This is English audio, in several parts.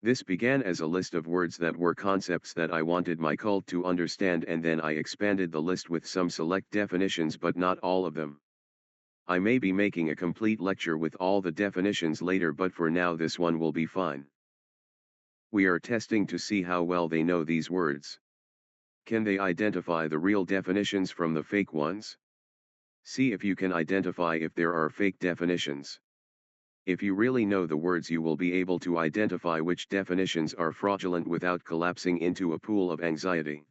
This began as a list of words that were concepts that I wanted my cult to understand, and then I expanded the list with some select definitions, but not all of them. I may be making a complete lecture with all the definitions later, but for now this one will be fine. We are testing to see how well they know these words. Can they identify the real definitions from the fake ones? See if you can identify if there are fake definitions. If you really know the words, you will be able to identify which definitions are fraudulent without collapsing into a pool of anxiety.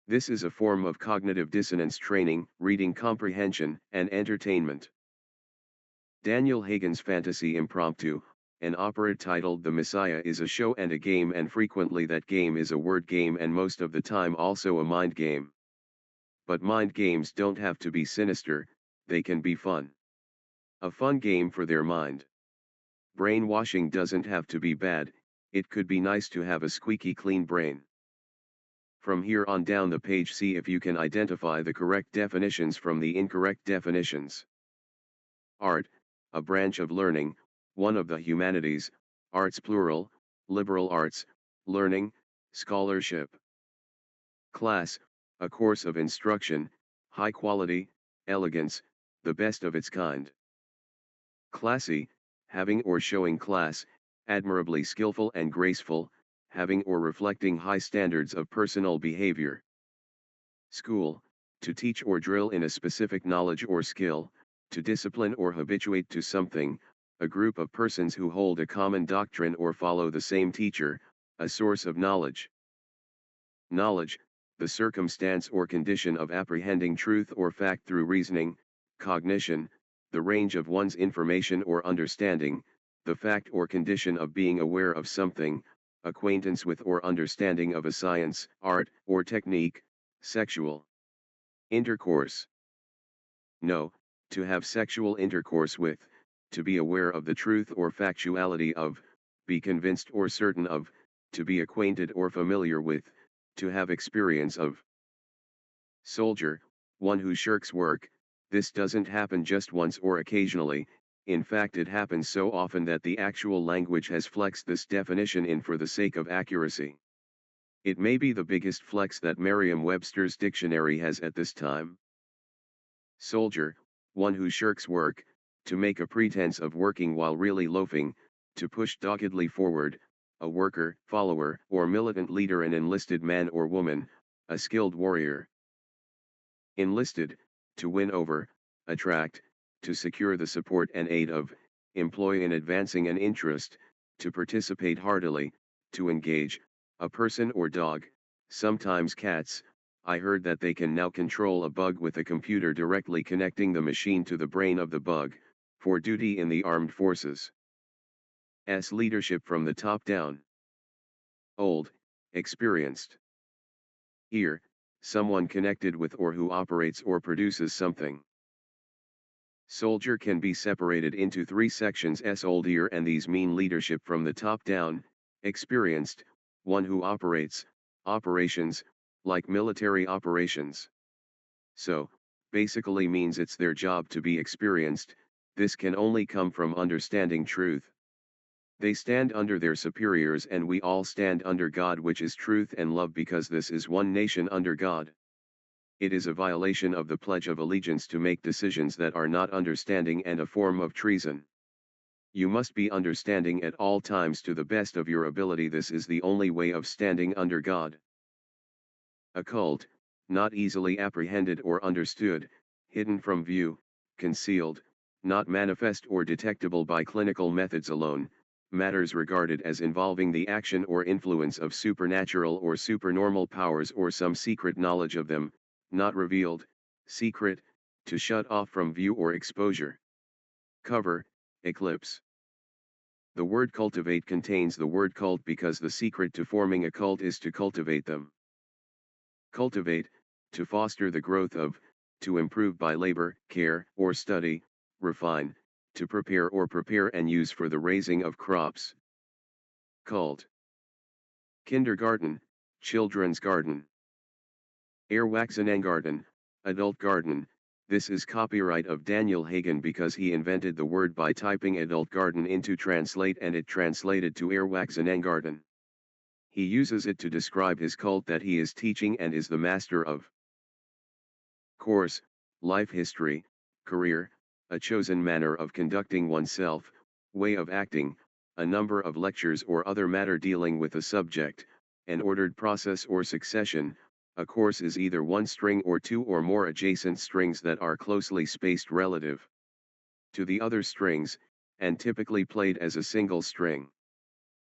This is a form of cognitive dissonance training, reading comprehension, and entertainment. Daniel Hagen's Fantasy Impromptu, an opera titled The Messiah, is a show and a game, and frequently that game is a word game and most of the time also a mind game. But mind games don't have to be sinister, they can be fun. A fun game for their mind. Brainwashing doesn't have to be bad, it could be nice to have a squeaky clean brain. From here on down the page, see if you can identify the correct definitions from the incorrect definitions. Art, a branch of learning, one of the humanities, arts plural, liberal arts, learning, scholarship. Class, a course of instruction, high quality, elegance, the best of its kind. Classy, having or showing class, admirably skillful and graceful, having or reflecting high standards of personal behavior. School, to teach or drill in a specific knowledge or skill, to discipline or habituate to something, a group of persons who hold a common doctrine or follow the same teacher, a source of knowledge. Knowledge, the circumstance or condition of apprehending truth or fact through reasoning. Cognition, the range of one's information or understanding, the fact or condition of being aware of something, acquaintance with or understanding of a science, art, or technique. Sexual. Intercourse. Know, to have sexual intercourse with, to be aware of the truth or factuality of, be convinced or certain of, to be acquainted or familiar with, to have experience of. Soldier, one who shirks work. This doesn't happen just once or occasionally, in fact it happens so often that the actual language has flexed this definition in for the sake of accuracy. It may be the biggest flex that Merriam-Webster's dictionary has at this time. Soldier, one who shirks work, to make a pretense of working while really loafing, to push doggedly forward, a worker, follower, or militant leader, an enlisted man or woman, a skilled warrior. Enlisted, to win over, attract, to secure the support and aid of, employ in advancing an interest, to participate heartily, to engage, a person or dog, sometimes cats. I heard that they can now control a bug with a computer directly connecting the machine to the brain of the bug, for duty in the armed forces. S. Leadership from the top down. Old, experienced. Here, someone connected with or who operates or produces something. Soldier can be separated into three sections. S. Old ear, and these mean leadership from the top down. Experienced, one who operates, operations, like military operations. So, basically means it's their job to be experienced. This can only come from understanding truth. They stand under their superiors, and we all stand under God, which is truth and love, because this is one nation under God. It is a violation of the Pledge of Allegiance to make decisions that are not understanding, and a form of treason. You must be understanding at all times to the best of your ability. This is the only way of standing under God. Occult, not easily apprehended or understood, hidden from view, concealed, not manifest or detectable by clinical methods alone, matters regarded as involving the action or influence of supernatural or supernormal powers or some secret knowledge of them, not revealed, secret, to shut off from view or exposure. Cover, eclipse. The word cultivate contains the word cult because the secret to forming a cult is to cultivate them. Cultivate, to foster the growth of, to improve by labor, care, or study. Refine, to prepare or prepare and use for the raising of crops. Cult. Kindergarten, children's garden. Erwachsenengarten, adult garden, This is copyright of Daniel Hagen because he invented the word by typing adult garden into translate and it translated to Erwachsenengarten. He uses it to describe his cult that he is teaching and is the master of. Course, life history, career, a chosen manner of conducting oneself, way of acting, a number of lectures or other matter dealing with a subject, an ordered process or succession. A course is either one string or two or more adjacent strings that are closely spaced relative to the other strings, and typically played as a single string.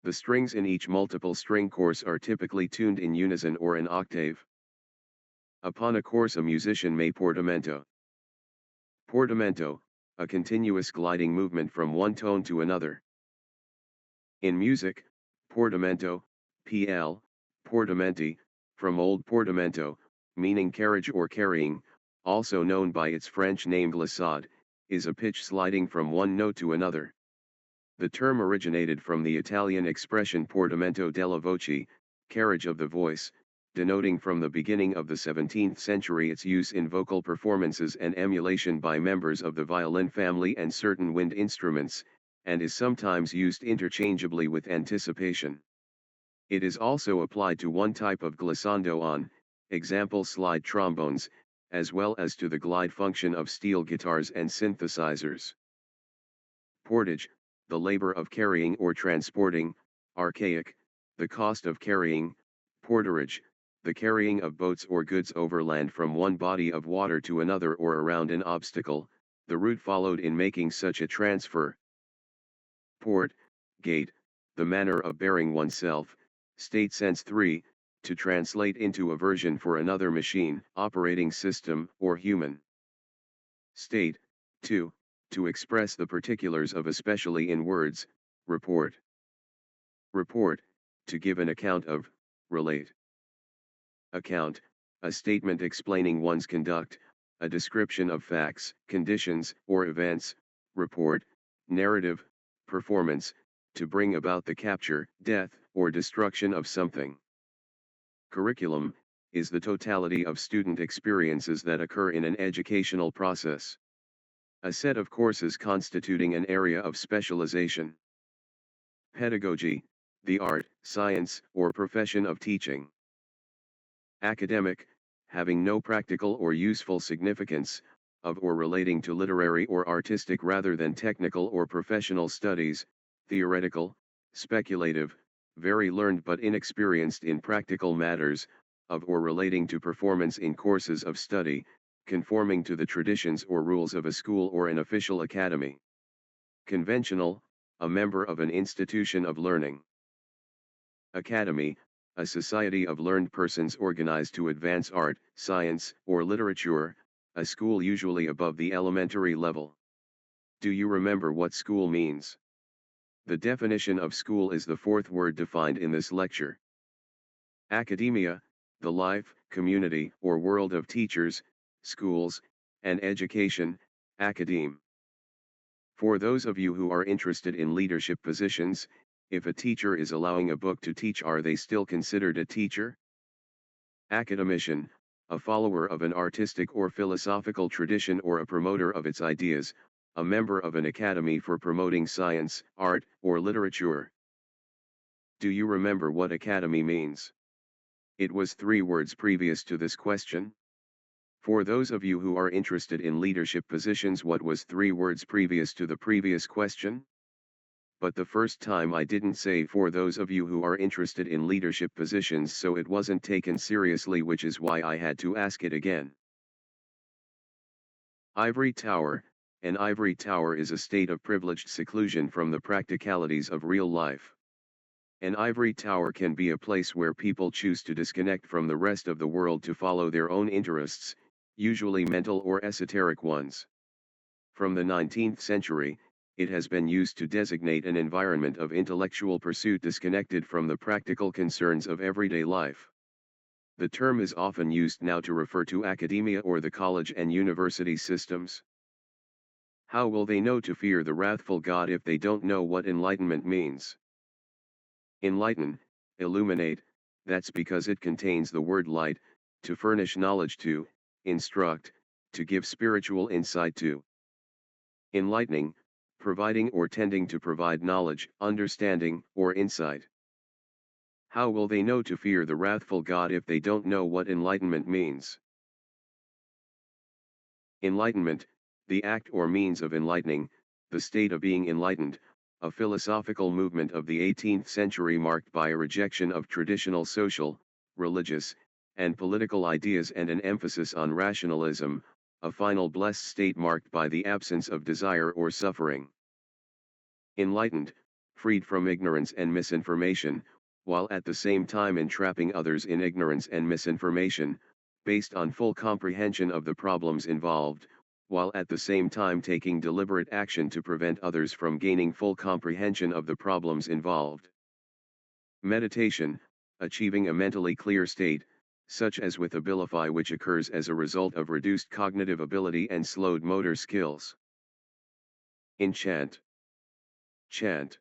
The strings in each multiple string course are typically tuned in unison or an octave. Upon a course a musician may portamento. Portamento, a continuous gliding movement from one tone to another. In music, portamento, pl, portamenti, from Old Portamento, meaning carriage or carrying, also known by its French name glissade, is a pitch sliding from one note to another. The term originated from the Italian expression portamento della voce, carriage of the voice, denoting from the beginning of the 17th century its use in vocal performances and emulation by members of the violin family and certain wind instruments, and is sometimes used interchangeably with anticipation. It is also applied to one type of glissando on, example slide trombones, as well as to the glide function of steel guitars and synthesizers. Portage, the labor of carrying or transporting, archaic, the cost of carrying, porterage, the carrying of boats or goods overland from one body of water to another or around an obstacle, the route followed in making such a transfer. Port, gate, the manner of bearing oneself, state sense 3, to translate into a version for another machine, operating system, or human. State, 2, to express the particulars of especially in words, report. Report, to give an account of, relate. Account, a statement explaining one's conduct, a description of facts, conditions, or events. Report, narrative, performance, to bring about the capture, death, or destruction of something. Curriculum, is the totality of student experiences that occur in an educational process. A set of courses constituting an area of specialization. Pedagogy, the art, science, or profession of teaching. Academic, having no practical or useful significance, of or relating to literary or artistic rather than technical or professional studies. Theoretical, speculative, very learned but inexperienced in practical matters, of or relating to performance in courses of study, conforming to the traditions or rules of a school or an official academy. Conventional, a member of an institution of learning. Academy, a society of learned persons organized to advance art, science, or literature, a school usually above the elementary level. Do you remember what school means? The definition of school is the fourth word defined in this lecture. Academia, the life, community, or world of teachers, schools, and education, academe. For those of you who are interested in leadership positions, if a teacher is allowing a book to teach, are they still considered a teacher? Academician, a follower of an artistic or philosophical tradition or a promoter of its ideas, a member of an academy for promoting science, art, or literature. Do you remember what academy means? It was 3 words previous to this question. For those of you who are interested in leadership positions, what was 3 words previous to the previous question? But the first time I didn't say for those of you who are interested in leadership positions, so it wasn't taken seriously, which is why I had to ask it again. Ivory tower. An ivory tower is a state of privileged seclusion from the practicalities of real life. An ivory tower can be a place where people choose to disconnect from the rest of the world to follow their own interests, usually mental or esoteric ones. From the 19th century, it has been used to designate an environment of intellectual pursuit disconnected from the practical concerns of everyday life. The term is often used now to refer to academia or the college and university systems. How will they know to fear the wrathful God if they don't know what enlightenment means? Enlighten, illuminate, that's because it contains the word light, to furnish knowledge to, instruct, to give spiritual insight to. Enlightening, providing or tending to provide knowledge, understanding, or insight. How will they know to fear the wrathful God if they don't know what enlightenment means? Enlightenment, the act or means of enlightening, the state of being enlightened, a philosophical movement of the 18th century marked by a rejection of traditional social, religious, and political ideas and an emphasis on rationalism, a final blessed state marked by the absence of desire or suffering. Enlightened, freed from ignorance and misinformation, while at the same time entrapping others in ignorance and misinformation, based on full comprehension of the problems involved, while at the same time taking deliberate action to prevent others from gaining full comprehension of the problems involved. Meditation, achieving a mentally clear state, such as with abilify, which occurs as a result of reduced cognitive ability and slowed motor skills. Enchant. Chant.